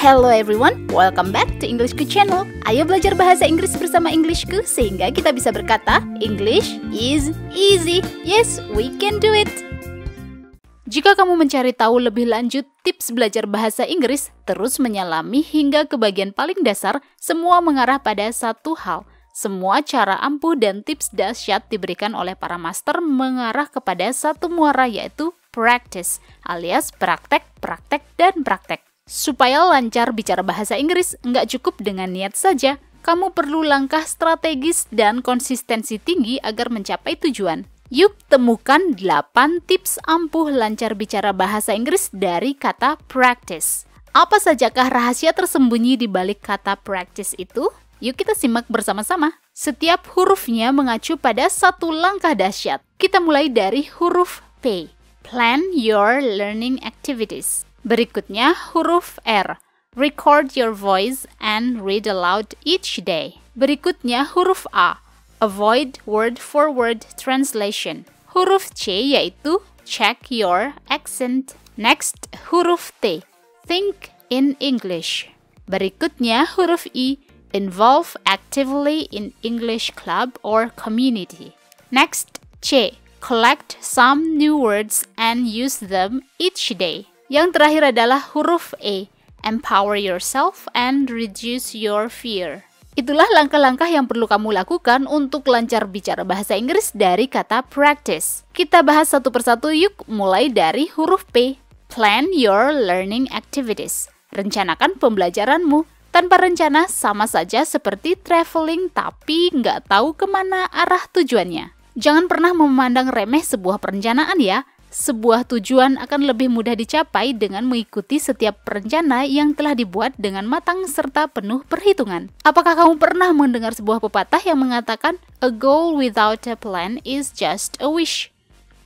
Hello everyone, welcome back to Englishku channel. Ayo belajar bahasa Inggris bersama Englishku sehingga kita bisa berkata English is easy. Yes, we can do it. Jika kamu mencari tahu lebih lanjut tips belajar bahasa Inggris, terus menyelami hingga ke bagian paling dasar, semua mengarah pada satu hal. Semua cara ampuh dan tips dahsyat diberikan oleh para master mengarah kepada satu muara, yaitu practice, alias praktek, praktek, dan praktek. Supaya lancar bicara bahasa Inggris, nggak cukup dengan niat saja. Kamu perlu langkah strategis dan konsistensi tinggi agar mencapai tujuan. Yuk temukan 8 tips ampuh lancar bicara bahasa Inggris dari kata practice. Apa sajakah rahasia tersembunyi di balik kata practice itu? Yuk kita simak bersama-sama. Setiap hurufnya mengacu pada satu langkah dahsyat. Kita mulai dari huruf P. Plan your learning activities. Berikutnya huruf R. Record your voice and read aloud each day. Berikutnya huruf A. Avoid word-for-word translation. Huruf C yaitu check your accent. Next, huruf T. Think in English. Berikutnya huruf I. Involve actively in English club or community. Next, C. Collect some new words and use them each day. Yang terakhir adalah huruf E. Empower yourself and reduce your fear. Itulah langkah-langkah yang perlu kamu lakukan untuk lancar bicara bahasa Inggris dari kata practice. Kita bahas satu persatu yuk, mulai dari huruf P. Plan your learning activities. Rencanakan pembelajaranmu. Tanpa rencana sama saja seperti traveling tapi nggak tahu kemana arah tujuannya. Jangan pernah memandang remeh sebuah perencanaan ya. Sebuah tujuan akan lebih mudah dicapai dengan mengikuti setiap rencana yang telah dibuat dengan matang serta penuh perhitungan. Apakah kamu pernah mendengar sebuah pepatah yang mengatakan, "A goal without a plan is just a wish"?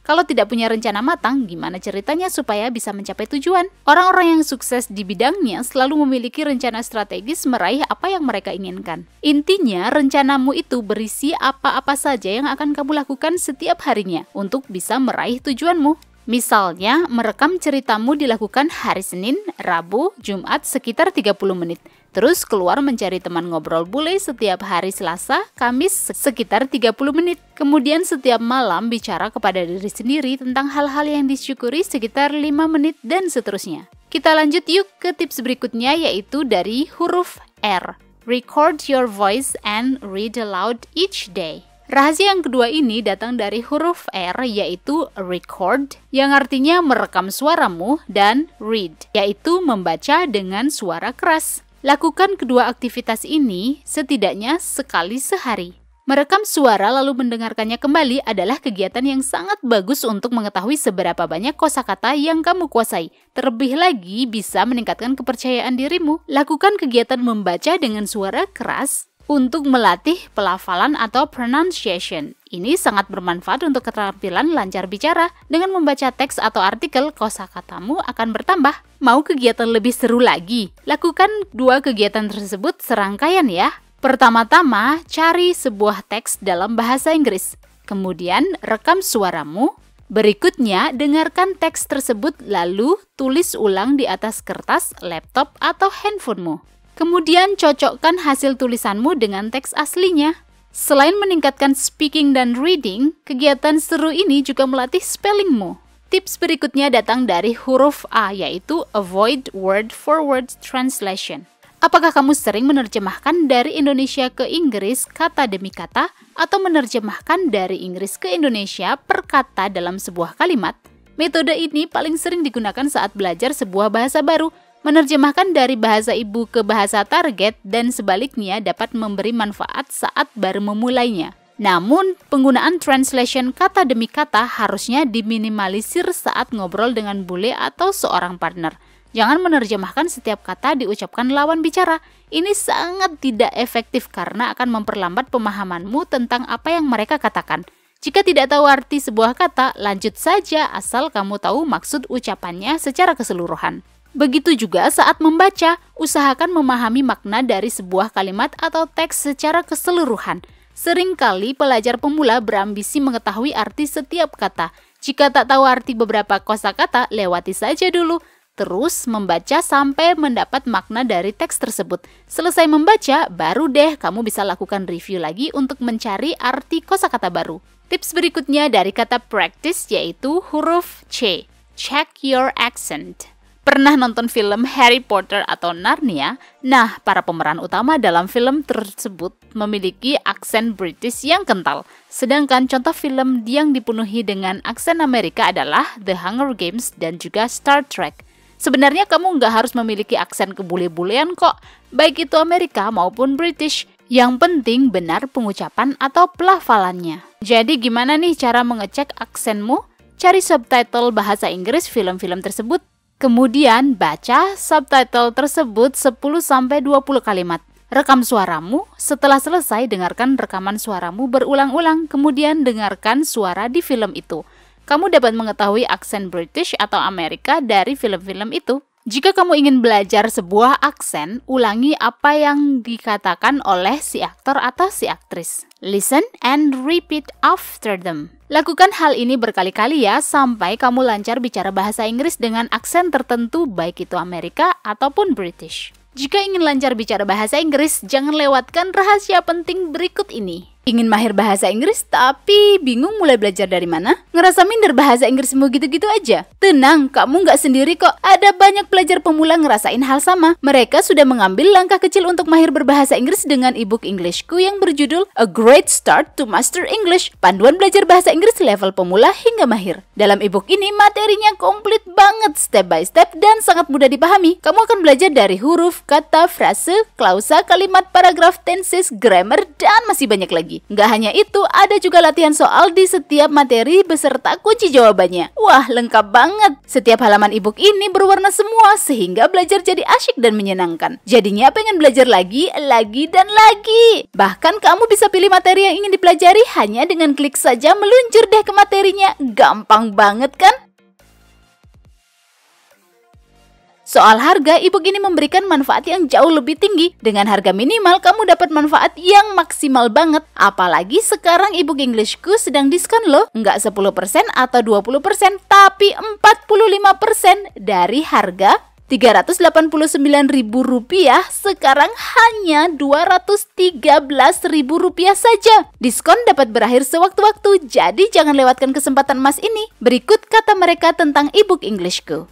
Kalau tidak punya rencana matang, gimana ceritanya supaya bisa mencapai tujuan? Orang-orang yang sukses di bidangnya selalu memiliki rencana strategis meraih apa yang mereka inginkan. Intinya, rencanamu itu berisi apa-apa saja yang akan kamu lakukan setiap harinya untuk bisa meraih tujuanmu. Misalnya, merekam ceritamu dilakukan hari Senin, Rabu, Jumat sekitar 30 menit. Terus keluar mencari teman ngobrol bule setiap hari Selasa, Kamis sekitar 30 menit. Kemudian setiap malam bicara kepada diri sendiri tentang hal-hal yang disyukuri sekitar 5 menit dan seterusnya. Kita lanjut yuk ke tips berikutnya yaitu dari huruf R. Record your voice and read aloud each day. Rahasia yang kedua ini datang dari huruf R yaitu record yang artinya merekam suaramu dan read yaitu membaca dengan suara keras. Lakukan kedua aktivitas ini setidaknya sekali sehari. Merekam suara lalu mendengarkannya kembali adalah kegiatan yang sangat bagus untuk mengetahui seberapa banyak kosakata yang kamu kuasai. Terlebih lagi bisa meningkatkan kepercayaan dirimu. Lakukan kegiatan membaca dengan suara keras untuk melatih pelafalan atau pronunciation. Ini sangat bermanfaat untuk keterampilan lancar bicara. Dengan membaca teks atau artikel, kosakatamu akan bertambah. Mau kegiatan lebih seru lagi? Lakukan dua kegiatan tersebut serangkaian ya. Pertama-tama, cari sebuah teks dalam bahasa Inggris. Kemudian, rekam suaramu. Berikutnya, dengarkan teks tersebut lalu tulis ulang di atas kertas, laptop, atau handphonemu. Kemudian cocokkan hasil tulisanmu dengan teks aslinya. Selain meningkatkan speaking dan reading, kegiatan seru ini juga melatih spellingmu. Tips berikutnya datang dari huruf A, yaitu avoid word-for-word translation. Apakah kamu sering menerjemahkan dari Indonesia ke Inggris kata demi kata, atau menerjemahkan dari Inggris ke Indonesia per kata dalam sebuah kalimat? Metode ini paling sering digunakan saat belajar sebuah bahasa baru. Menerjemahkan dari bahasa ibu ke bahasa target dan sebaliknya dapat memberi manfaat saat baru memulainya. Namun, penggunaan translation kata demi kata harusnya diminimalisir saat ngobrol dengan bule atau seorang partner. Jangan menerjemahkan setiap kata diucapkan lawan bicara. Ini sangat tidak efektif karena akan memperlambat pemahamanmu tentang apa yang mereka katakan. Jika tidak tahu arti sebuah kata, lanjut saja asal kamu tahu maksud ucapannya secara keseluruhan. Begitu juga saat membaca, usahakan memahami makna dari sebuah kalimat atau teks secara keseluruhan. Seringkali pelajar pemula berambisi mengetahui arti setiap kata. Jika tak tahu arti beberapa kosakata, lewati saja dulu. terus membaca sampai mendapat makna dari teks tersebut. Selesai membaca, baru deh kamu bisa lakukan review lagi untuk mencari arti kosakata baru. Tips berikutnya dari kata practice yaitu huruf C. Check your accent. Pernah nonton film Harry Potter atau Narnia? Nah, para pemeran utama dalam film tersebut memiliki aksen British yang kental. Sedangkan contoh film yang dipenuhi dengan aksen Amerika adalah The Hunger Games dan juga Star Trek. Sebenarnya kamu nggak harus memiliki aksen kebule-bulean kok, baik itu Amerika maupun British. Yang penting benar pengucapan atau pelafalannya. Jadi gimana nih cara mengecek aksenmu? Cari subtitle bahasa Inggris film-film tersebut. Kemudian baca subtitle tersebut 10-20 kalimat. Rekam suaramu, setelah selesai dengarkan rekaman suaramu berulang-ulang, kemudian dengarkan suara di film itu. Kamu dapat mengetahui aksen British atau Amerika dari film-film itu. Jika kamu ingin belajar sebuah aksen, ulangi apa yang dikatakan oleh si aktor atau si aktris. Listen and repeat after them. Lakukan hal ini berkali-kali ya, sampai kamu lancar bicara bahasa Inggris dengan aksen tertentu, baik itu Amerika ataupun British. Jika ingin lancar bicara bahasa Inggris, jangan lewatkan rahasia penting berikut ini. Ingin mahir bahasa Inggris tapi bingung mulai belajar dari mana? Ngerasa minder bahasa Inggrismu gitu-gitu aja? Tenang, kamu nggak sendiri kok. Ada banyak pelajar pemula ngerasain hal sama. Mereka sudah mengambil langkah kecil untuk mahir berbahasa Inggris dengan ebook Englishku yang berjudul A Great Start to Master English. Panduan belajar bahasa Inggris level pemula hingga mahir. Dalam ebook ini materinya komplit banget, step by step dan sangat mudah dipahami. Kamu akan belajar dari huruf, kata, frase, klausa, kalimat, paragraf, tenses, grammar, dan masih banyak lagi. Nggak hanya itu, ada juga latihan soal di setiap materi beserta kunci jawabannya. Wah, lengkap banget. Setiap halaman ebook ini berwarna semua sehingga belajar jadi asyik dan menyenangkan. Jadinya pengen belajar lagi, dan lagi. Bahkan kamu bisa pilih materi yang ingin dipelajari hanya dengan klik saja meluncur deh ke materinya. Gampang banget kan? Soal harga, ebook ini memberikan manfaat yang jauh lebih tinggi. Dengan harga minimal, kamu dapat manfaat yang maksimal banget. Apalagi sekarang ebook Englishku sedang diskon loh. Nggak 10% atau 20%, tapi 45% dari harga Rp389.000 sekarang hanya Rp213.000 saja. Diskon dapat berakhir sewaktu-waktu, jadi jangan lewatkan kesempatan emas ini. Berikut kata mereka tentang ebook Englishku.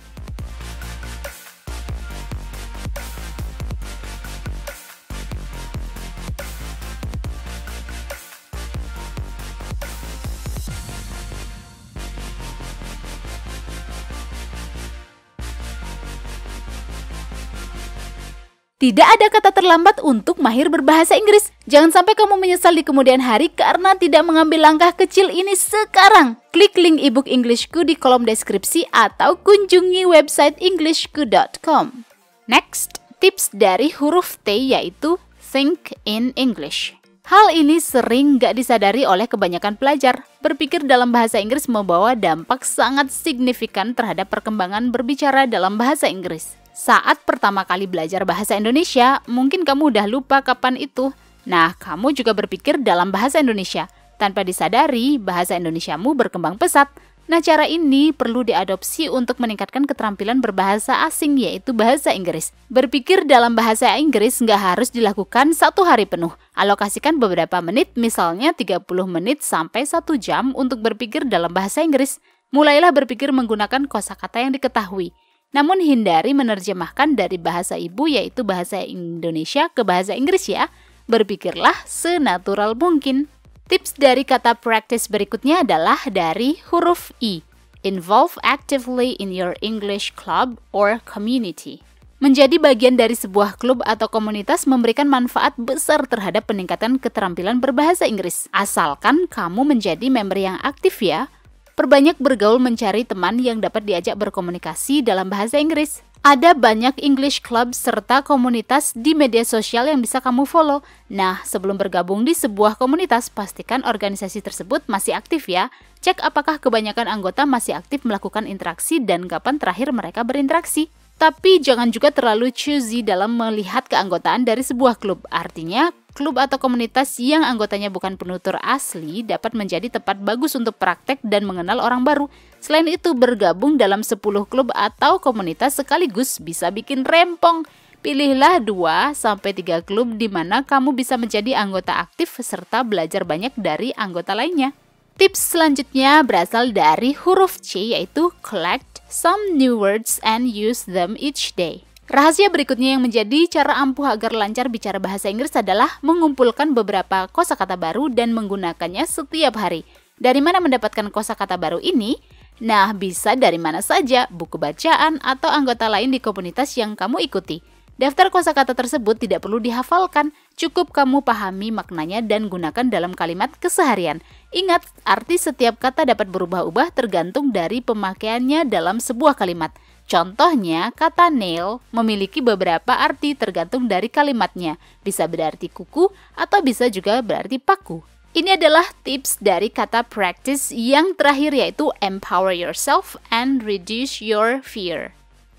Tidak ada kata terlambat untuk mahir berbahasa Inggris. Jangan sampai kamu menyesal di kemudian hari karena tidak mengambil langkah kecil ini sekarang. Klik link ebook Englishku di kolom deskripsi atau kunjungi website englishku.com. Next, tips dari huruf T yaitu think in English. Hal ini sering gak disadari oleh kebanyakan pelajar. Berpikir dalam bahasa Inggris membawa dampak sangat signifikan terhadap perkembangan berbicara dalam bahasa Inggris. Saat pertama kali belajar bahasa Indonesia, mungkin kamu udah lupa kapan itu. Nah, kamu juga berpikir dalam bahasa Indonesia. Tanpa disadari, bahasa Indonesiamu berkembang pesat. Nah, cara ini perlu diadopsi untuk meningkatkan keterampilan berbahasa asing, yaitu bahasa Inggris. Berpikir dalam bahasa Inggris nggak harus dilakukan 1 hari penuh. Alokasikan beberapa menit, misalnya 30 menit sampai 1 jam untuk berpikir dalam bahasa Inggris. Mulailah berpikir menggunakan kosakata yang diketahui. Namun hindari menerjemahkan dari bahasa ibu yaitu bahasa Indonesia ke bahasa Inggris ya. Berpikirlah senatural mungkin. Tips dari kata practice berikutnya adalah dari huruf I. Involve actively in your English club or community. Menjadi bagian dari sebuah klub atau komunitas memberikan manfaat besar terhadap peningkatan keterampilan berbahasa Inggris. Asalkan kamu menjadi member yang aktif ya. Perbanyak bergaul mencari teman yang dapat diajak berkomunikasi dalam bahasa Inggris. Ada banyak English club serta komunitas di media sosial yang bisa kamu follow. Nah, sebelum bergabung di sebuah komunitas, pastikan organisasi tersebut masih aktif ya. Cek apakah kebanyakan anggota masih aktif melakukan interaksi dan kapan terakhir mereka berinteraksi. Tapi jangan juga terlalu choosy dalam melihat keanggotaan dari sebuah klub. Artinya, klub atau komunitas yang anggotanya bukan penutur asli dapat menjadi tempat bagus untuk praktek dan mengenal orang baru. Selain itu, bergabung dalam 10 klub atau komunitas sekaligus bisa bikin rempong. Pilihlah 2-3 klub di mana kamu bisa menjadi anggota aktif serta belajar banyak dari anggota lainnya. Tips selanjutnya berasal dari huruf C, yaitu collect some new words and use them each day. Rahasia berikutnya yang menjadi cara ampuh agar lancar bicara bahasa Inggris adalah mengumpulkan beberapa kosakata baru dan menggunakannya setiap hari. Dari mana mendapatkan kosakata baru ini? Nah, bisa dari mana saja, buku bacaan atau anggota lain di komunitas yang kamu ikuti. Daftar kosakata tersebut tidak perlu dihafalkan, cukup kamu pahami maknanya dan gunakan dalam kalimat keseharian. Ingat, arti setiap kata dapat berubah-ubah tergantung dari pemakaiannya dalam sebuah kalimat. Contohnya, kata nail memiliki beberapa arti tergantung dari kalimatnya. Bisa berarti kuku atau bisa juga berarti paku. Ini adalah tips dari kata practice yang terakhir, yaitu empower yourself and reduce your fear.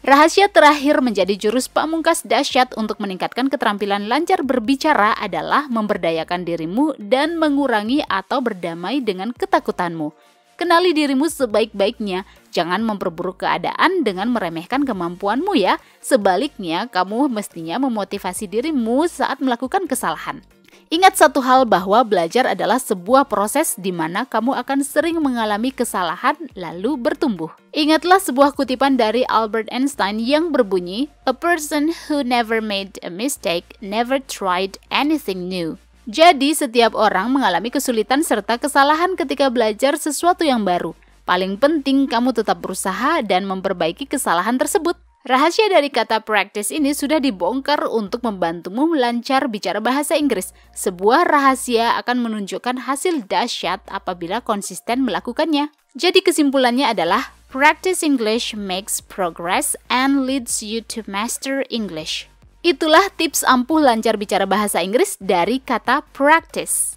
Rahasia terakhir menjadi jurus pamungkas dahsyat untuk meningkatkan keterampilan lancar berbicara adalah memberdayakan dirimu dan mengurangi atau berdamai dengan ketakutanmu. Kenali dirimu sebaik-baiknya, jangan memperburuk keadaan dengan meremehkan kemampuanmu ya. Sebaliknya, kamu mestinya memotivasi dirimu saat melakukan kesalahan. Ingat satu hal, bahwa belajar adalah sebuah proses di mana kamu akan sering mengalami kesalahan lalu bertumbuh. Ingatlah sebuah kutipan dari Albert Einstein yang berbunyi, "A person who never made a mistake never tried anything new." Jadi, setiap orang mengalami kesulitan serta kesalahan ketika belajar sesuatu yang baru. Paling penting, kamu tetap berusaha dan memperbaiki kesalahan tersebut. Rahasia dari kata practice ini sudah dibongkar untuk membantumu lancar bicara bahasa Inggris. Sebuah rahasia akan menunjukkan hasil dahsyat apabila konsisten melakukannya. Jadi kesimpulannya adalah, practice English makes progress and leads you to master English. Itulah tips ampuh lancar bicara bahasa Inggris dari kata practice.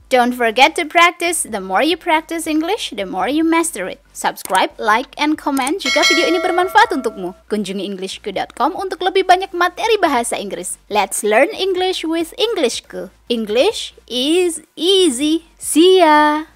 Don't forget to practice. The more you practice English, the more you master it. Subscribe, like, and comment jika video ini bermanfaat untukmu. Kunjungi englishku.com untuk lebih banyak materi bahasa Inggris. Let's learn English with Englishku. English is easy. See ya!